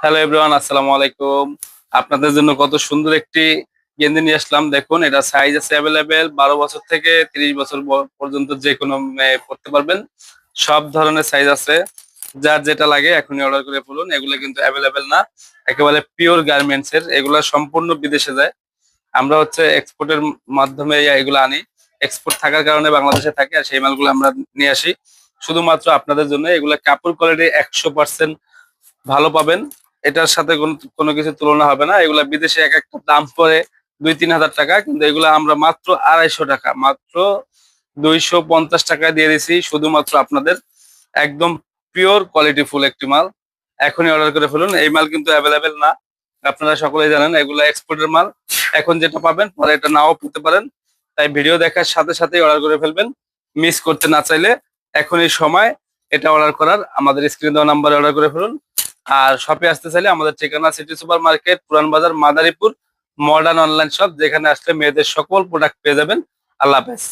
Hello everyone, আসসালামু আলাইকুম। আপনাদের জন্য কত সুন্দর একটি গেঞ্জি নিয়ে আসলাম। দেখুন, এটা সাইজ আছে অ্যাভেলেবেল 12 বছর থেকে 30 বছর পর্যন্ত যে কোনো মেয়ে পড়তে পারবেন। সব ধরনের সাইজ আছে, যার যেটা লাগে এখনই অর্ডার করে ফেলুন। এগুলো কিন্তু অ্যাভেলেবেল না, একেবারে পিওর গার্মেন্টস এর। এগুলো সম্পূর্ণ বিদেশে যায়। আমরা হচ্ছে এক্সপোর্টের মাধ্যমে এগুলো আনি। এক্সপোর্ট থাকার কারণে বাংলাদেশে থাকে, আর সেই মালগুলো আমরা নিয়ে আসি শুধুমাত্র আপনাদের জন্য। এগুলা কাপড় কোয়ালিটি 100% ভালো পাবেন। এটার সাথে কোনো কিছু তুলনা হবে না। এগুলা বিদেশে এক একটা দাম পড়ে 2-3 হাজার টাকা, কিন্তু এগুলা আমরা মাত্র 250 টাকা, মাত্র 250 টাকায় দিয়ে দিছি শুধুমাত্র আপনাদের। একদম পিওর কোয়ালিটি ফুল একটি মাল। এখনই অর্ডার করে ফেলুন। এই মাল কিন্তু অ্যাভেলেবেল না, আপনারা সকলেই জানেন। এগুলা এক্সপোর্টের মাল। এখন যেটা পাবেন পরে এটা নাও পেতে পারেন। তাই ভিডিও দেখার সাথে সাথেই অর্ডার করে ফেলবেন, মিস করতে না চাইলে। এখনই সময় এটা অর্ডার করার। আমাদের স্ক্রিনে দেওয়া নাম্বারে অর্ডার করে ফেলুন। আর শপে আসতে চাইলে আমাদের ঠিকানা সিটি সুপার মার্কেট, পুরান বাজার, মাদারীপুর, মডার্ন অনলাইন শপ, যেখানে আসলে মেয়েদের সকল প্রোডাক্ট পেয়ে যাবেন। আল্লাহ হাফেজ।